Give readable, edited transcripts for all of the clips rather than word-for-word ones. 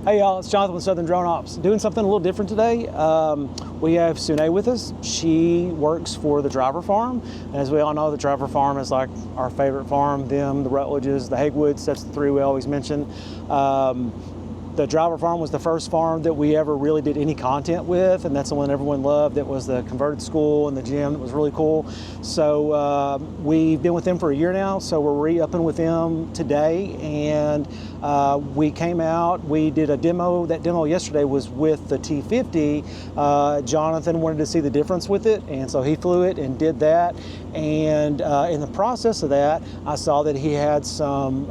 Hey y'all, it's Jonathan with Southern Drone Ops. Doing something a little different today. We have Sune with us. She works for the Driver Farm. And as we all know, the Driver Farm is like our favorite farm. Them, the Rutledges, the Hagwoods, that's the three we always mention. The Driver Farm was the first farm that we ever really did any content with, and that's the one everyone loved. It was the converted school and the gym. It was really cool. So we've been with them for a year now, so we're re-upping with them today. And we came out, we did a demo. That demo yesterday was with the T50. Jonathan wanted to see the difference with it, and so he flew it and did that. And in the process of that, I saw that he had some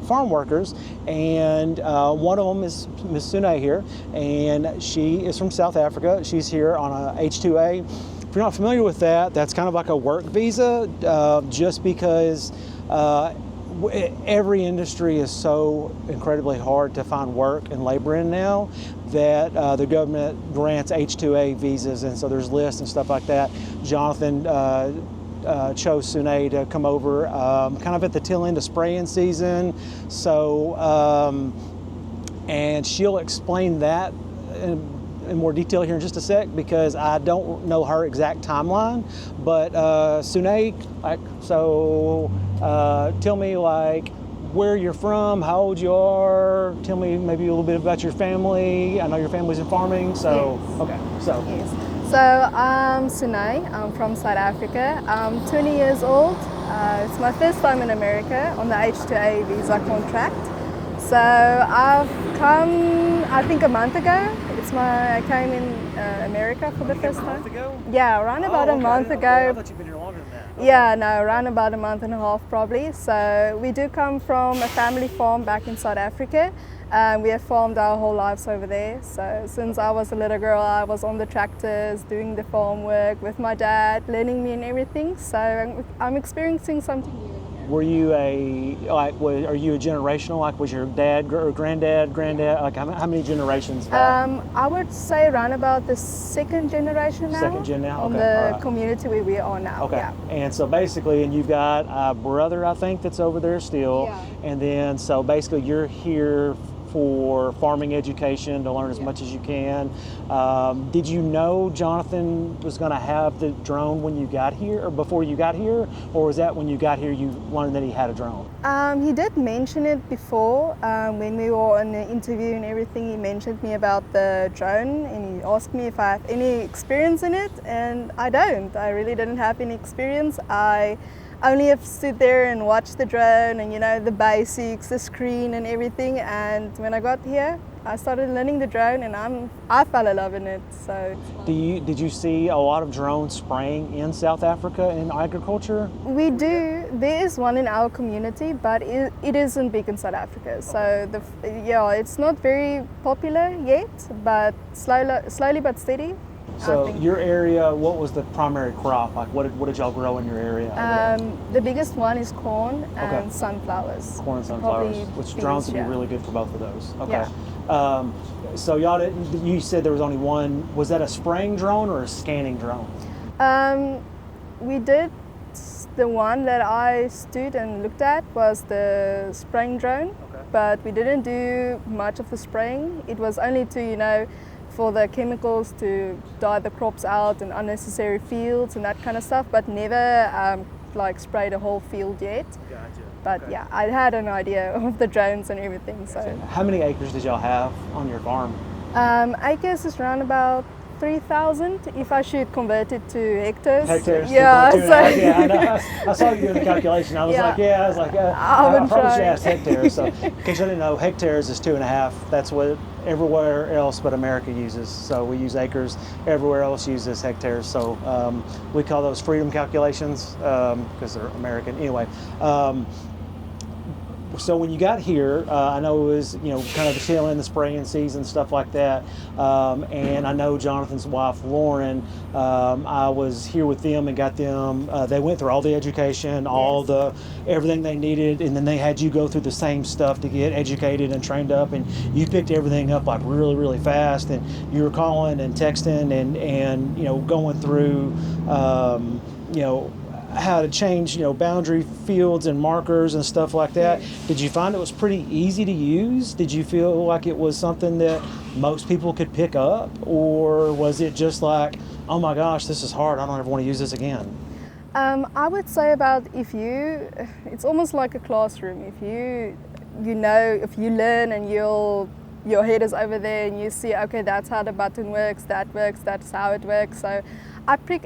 farm workers, and one of them is Miss Sune here, and she is from South Africa. She's here on a H-2A. If you're not familiar with that, that's kind of like a work visa, just because every industry is so incredibly hard to find work and labor in now that the government grants H-2A visas, and so there's lists and stuff like that. Jonathan chose Sune to come over kind of at the tail end of spraying season. So, and she'll explain that in more detail here in just a sec, because I don't know her exact timeline. But Sune, tell me where you're from, how old you are, tell me maybe a little bit about your family. I know your family's in farming, so yes. Okay. So. Yes. So I'm Sune, I'm from South Africa. I'm 20 years old. It's my first time in America on the H-2A visa contract. So I've come, I think, a month ago. I came in America for the first time. A month ago? Yeah, around about a month ago. I thought you'd been here longer than that. Okay. Yeah, no, around about a month and a half probably. So we do come from a family farm back in South Africa. We have farmed our whole lives over there. So since I was a little girl, I was on the tractors, doing the farm work with my dad, learning me and everything. So I'm experiencing something new. Were you are you a generational, was your dad or granddad, how many generations back? I would say around about the second generation now. Second gen now? On Okay. the community where we are now. Okay. Yeah. And so basically, and you've got a brother, I think, that's over there still. Yeah. And then, so basically you're here for farming education to learn as much as you can. Did you know Jonathan was going to have the drone when you got here, or before you got here, or was that when you got here you learned that he had a drone? He did mention it before when we were on the interview and everything. He mentioned me about the drone, and he asked me if I have any experience in it, and I don't. I really didn't have any experience. I only have stood there and watched the drone and, you know, the basics, the screen and everything. And when I got here, I started learning the drone, and I fell in love in it. So, did you see a lot of drones spraying in South Africa in agriculture? We do. There is one in our community, but it isn't big in South Africa. So it's not very popular yet, but slowly but steady. So your area, what was the primary crop? What did y'all grow in your area? The biggest one is corn and sunflowers. Corn and sunflowers, which drones would be really good for both of those. Okay. Yeah. So y'all you said there was only one. Was that a spraying drone or a scanning drone? We did, the one that I stood and looked at was the spraying drone, but we didn't do much of the spraying. It was only to, for the chemicals to dye the crops out and unnecessary fields and that kind of stuff, but never sprayed a whole field yet. Gotcha. But yeah, I had an idea of the drones and everything. So how many acres did y'all have on your farm? Acres is around about 3,000 if I should convert it to hectares. Hectares. Yeah. I know. I saw you doing the calculation. I was I probably should ask hectares. So in case you didn't know, hectares is 2.5. That's what everywhere else but America uses. So we use acres. Everywhere else uses hectares. So we call those freedom calculations because they're American. Anyway. So when you got here, I know it was, kind of the tail end of the spraying season, stuff like that. And I know Jonathan's wife, Lauren, I was here with them and got them, they went through all the education, everything they needed, and then they had you go through the same stuff to get educated and trained up, and you picked everything up really, really fast, and you were calling and texting and going through, how to change, boundary fields and markers and stuff like that. Did you find it was pretty easy to use? Did you feel like it was something that most people could pick up, or was it just like, oh my gosh, this is hard, I don't ever want to use this again? I would say about it's almost like a classroom. If if you learn and your head is over there and you see, okay, that's how the button works, that's how it works. So I picked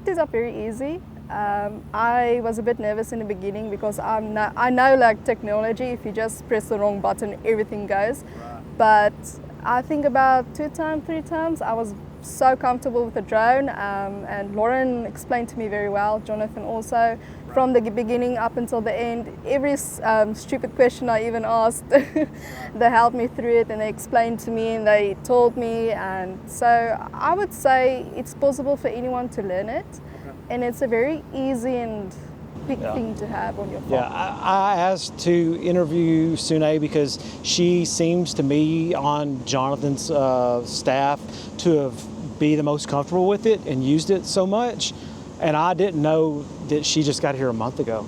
it up very easy. I was a bit nervous in the beginning because I know like technology, if you just press the wrong button, everything goes. Right. But I think about 3 times, I was so comfortable with the drone, and Lauren explained to me very well, Jonathan also, from the beginning up until the end. Every stupid question I even asked, they helped me through it and they explained to me and they told me, and so I would say it's possible for anyone to learn it. And it's a very easy and big thing to have on your phone. Yeah, I asked to interview Sune because she seems to me on Jonathan's staff to be the most comfortable with it and used it so much. And I didn't know that she just got here a month ago.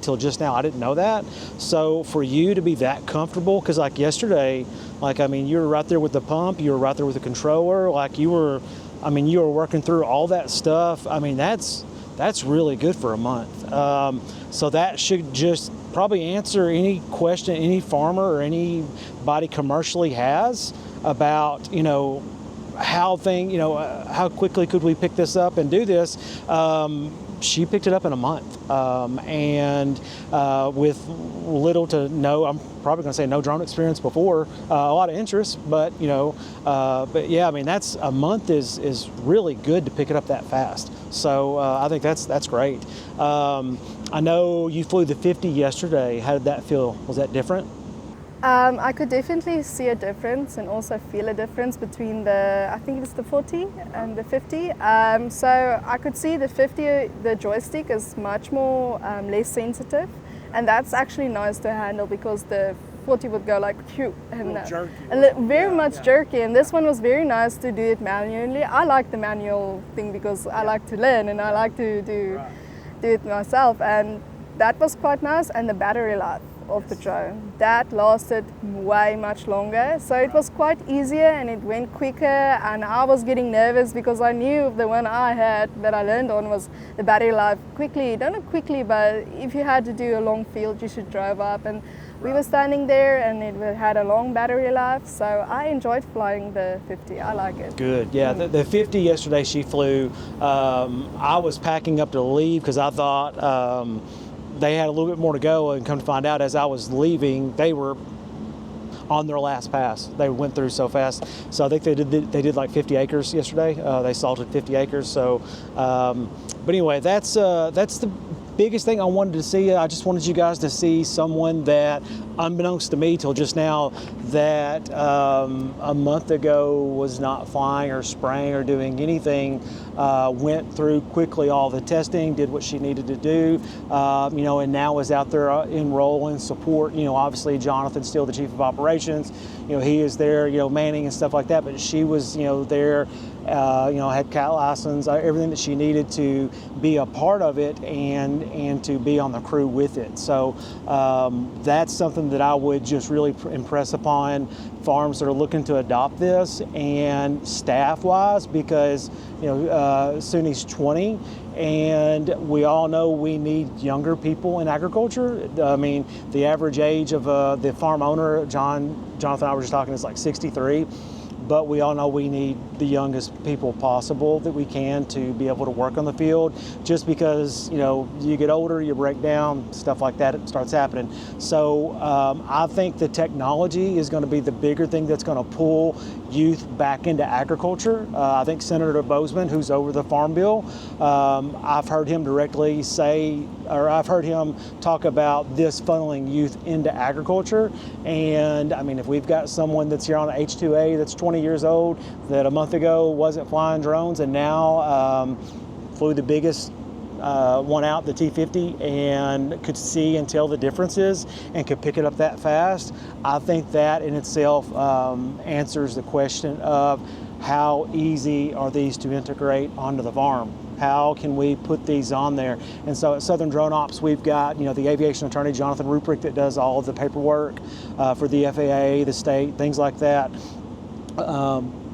Till just now, I didn't know that. So for you to be that comfortable, because like yesterday, you were right there with the pump, you were right there with the controller, you were working through all that stuff. That's really good for a month. So that should just probably answer any question any farmer or anybody commercially has about, how quickly could we pick this up and do this. She picked it up in a month, and with little to no, I'm probably going to say no drone experience before, a lot of interest, but that's a month is really good to pick it up that fast. So I think that's great. I know you flew the 50 yesterday. How did that feel? Was that different? I could definitely see a difference and also feel a difference between I think it's the 40 and the 50. So I could see the 50, the joystick is much more less sensitive, and that's actually nice to handle because the 40 would go like phew, and very much jerky, and this one was very nice to do it manually. I like the manual thing because I like to learn and I like to do it myself, and that was quite nice. And the battery life of the drone, that lasted way much longer, so it was quite easier and it went quicker, and I was getting nervous because I knew the one I had that I learned on was the battery life not quickly, but if you had to do a long field you should drive up, and we were standing there and it had a long battery life, so I enjoyed flying the 50. I like it. Good. Yeah, the 50 yesterday she flew, I was packing up to leave because I thought they had a little bit more to go, and come to find out as I was leaving, they were on their last pass. They went through so fast. So I think they did like 50 acres yesterday. They salted 50 acres. So, but anyway, that's the biggest thing I wanted to see. I just wanted you guys to see someone that, unbeknownst to me till just now, that a month ago was not flying or spraying or doing anything, went through quickly all the testing, did what she needed to do, and now is out there in role and support. Obviously Jonathan's still the chief of operations. He is there, manning and stuff like that, but she was, there, had cat license, everything that she needed to be a part of it and to be on the crew with it. So that's something that I would just really impress upon farms that are looking to adopt this, and staff-wise, because Sune's 20, and we all know we need younger people in agriculture. The average age of the farm owner, Jonathan and I were just talking, is like 63. But we all know we need the youngest people possible that we can to be able to work on the field, just because you get older, you break down, stuff like that, it starts happening. So I think the technology is going to be the bigger thing that's going to pull youth back into agriculture. I think Senator Bozeman, who's over the Farm Bill, I've heard him directly say, or I've heard him talk about this funneling youth into agriculture. And if we've got someone that's here on an H-2A that's 20 years old that a month ago wasn't flying drones and now flew the biggest one out, the T50, and could see and tell the differences and could pick it up that fast, I think that in itself answers the question of how easy are these to integrate onto the farm. how can we put these on there? And so at Southern Drone Ops, we've got, you know, the aviation attorney, Jonathan Ruprecht, that does all of the paperwork for the FAA, the state, things like that.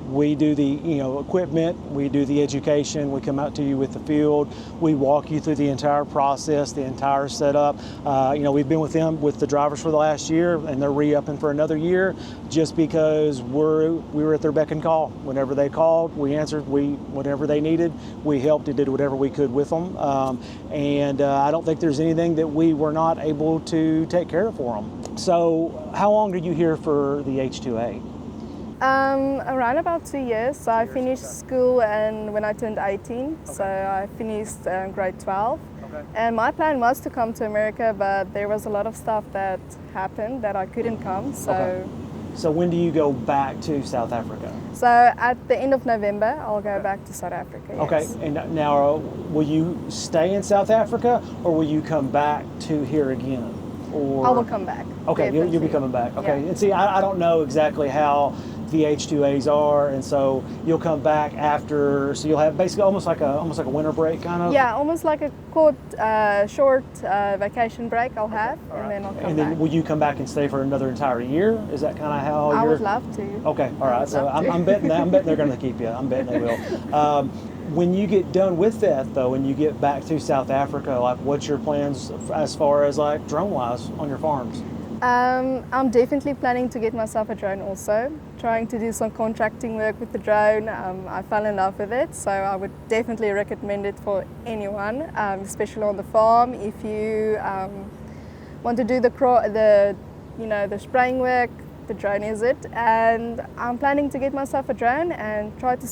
We do the, you know, equipment, we do the education, we come out to you with the field, we walk you through the entire process, the entire setup. You know, we've been with them, with the drivers for the last year, and they're re-upping for another year just because we were at their beck and call. Whenever they called, we answered, whatever they needed, we helped and did whatever we could with them. I don't think there's anything that we were not able to take care of for them. So how long did you here for the H2A? Around about 2 years. So I finished school and when I turned 18, so I finished grade 12. Okay. And my plan was to come to America, but there was a lot of stuff that happened that I couldn't come. So, Okay. So when do you go back to South Africa? so at the end of November, I'll go back to South Africa. Okay, Yes. and now will you stay in South Africa or will you come back to here again? Or I will come back. Okay, you'll be definitely. coming back. Okay, Yeah. and see, I don't know exactly how the H2As are, and so you'll come back after. So you'll have basically almost like a winter break, kind of. Yeah, almost like a short vacation break I'll have, and then I'll come And back. then will you come back and stay for another entire year? Is that kind of how I you're? would love to. Okay, all right. So I'm betting they're going to keep you. I'm betting they will. When you get done with that, though, and you get back to South Africa, like, what's your plans as far as like drone-wise on your farms? I'm definitely planning to get myself a drone also, trying to do some contracting work with the drone. I fell in love with it, so I would definitely recommend it for anyone, especially on the farm. If you want to do the spraying work, the drone is it. And I'm planning to get myself a drone and try to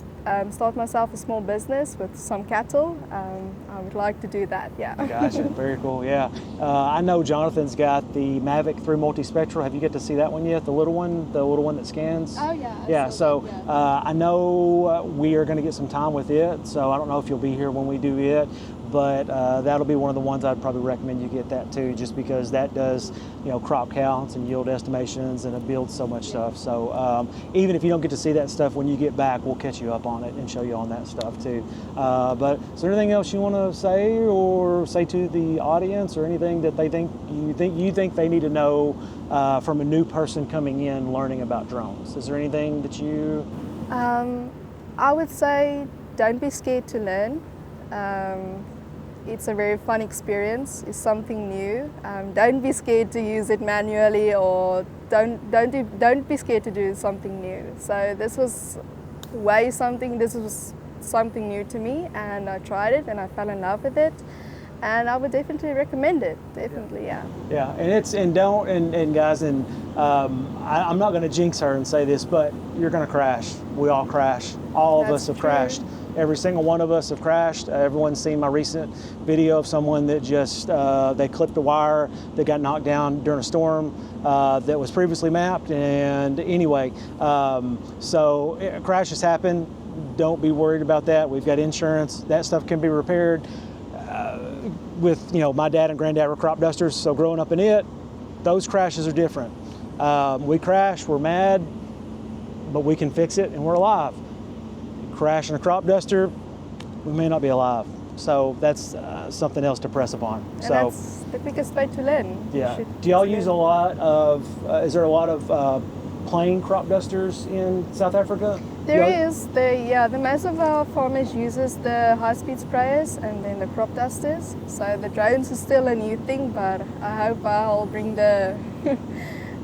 start myself a small business with some cattle. I would like to do that, yeah. Gotcha, very cool, yeah. I know Jonathan's got the Mavic 3 Multispectral. Have you get to see that one yet, the little one that scans? Oh yeah. Yeah, so I know we are going to get some time with it, so I don't know if you'll be here when we do it, but that'll be one of the ones I'd probably recommend you get that too, just because that does, you know, crop counts and yield estimations, and it builds so much stuff. So even if you don't get to see that stuff when you get back, we'll catch you up on it and show you on that stuff too. But is there anything else you want to say or say to the audience, or anything that you think they need to know from a new person coming in learning about drones? Is there anything that you? I would say don't be scared to learn. It's a very fun experience. It's something new. Don't be scared to use it manually, or don't be scared to do something new. So this was something new to me, and I tried it and I fell in love with it, and I would definitely recommend it. Definitely, yeah. Yeah, and guys, I'm not going to jinx her and say this, but you're going to crash. We all crash. All of us have crashed. Every single one of us have crashed. Everyone's seen my recent video of someone that just, they clipped a wire that got knocked down during a storm that was previously mapped. And anyway, so crashes happen. Don't be worried about that. We've got insurance. That stuff can be repaired. With, you know, my dad and granddad were crop dusters, so growing up in it, those crashes are different. We crash, we're mad, but we can fix it and we're alive. Crash in a crop duster, we may not be alive. So that's something else to press upon. And so that's the quickest way to learn. yeah. Do y'all use a lot of, is there a lot of plain crop dusters in South Africa? There is. The most of our farmers uses the high-speed sprayers and then the crop dusters. So the drones is still a new thing, but I hope I'll bring the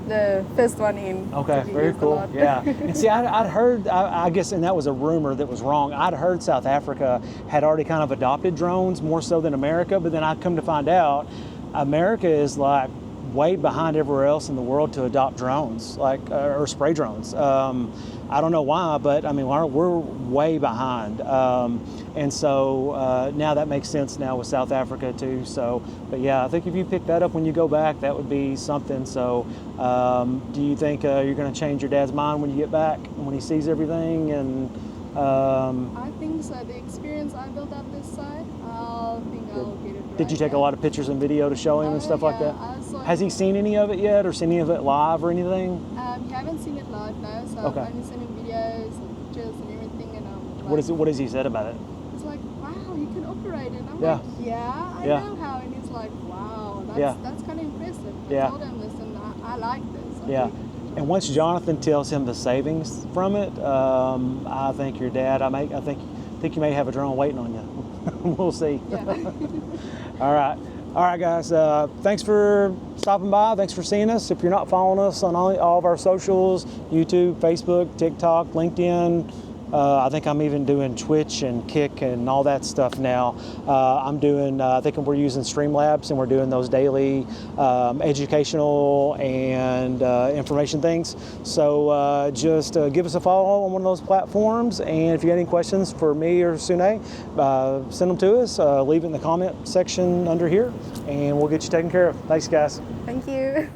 the first one in. Okay, very cool. Yeah, and see, I'd heard, I guess, and that was a rumor that was wrong. I'd heard South Africa had already kind of adopted drones more so than America, but then I come to find out America is like way behind everywhere else in the world to adopt drones, like or spray drones. I don't know why, but I mean, we're way behind. And so now that makes sense now with South Africa too. So, but yeah, I think if you pick that up when you go back, that would be something. So do you think you're going to change your dad's mind when you get back and when he sees everything? And I think so. The experience I built up this side, I think I'll get it right. Did you take a lot of pictures and video to show him and stuff like that? Has he seen any of it yet, or seen any of it live or anything? You haven't seen it live, no. So Okay. I've only seen him videos and pictures and everything. And What has he said about it? It's like, wow, you can operate it. I'm Yeah. like, yeah, I Yeah. know how. And it's like, wow, Yeah. that's kind of impressive. Yeah. I told him, listen, I like this. Yeah. And once Jonathan tells him the savings from it, I think your dad, I think you may have a drone waiting on you. We'll see. Yeah. All right. All right, guys. Thanks for stopping by. Thanks for seeing us. If you're not following us on all of our socials, YouTube, Facebook, TikTok, LinkedIn, I think I'm even doing Twitch and Kick and all that stuff now. I think we're using Streamlabs, and we're doing those daily educational and information things. So just give us a follow on one of those platforms. And if you got any questions for me or Sune, send them to us. Leave it in the comment section under here, and we'll get you taken care of. Thanks, guys. Thank you.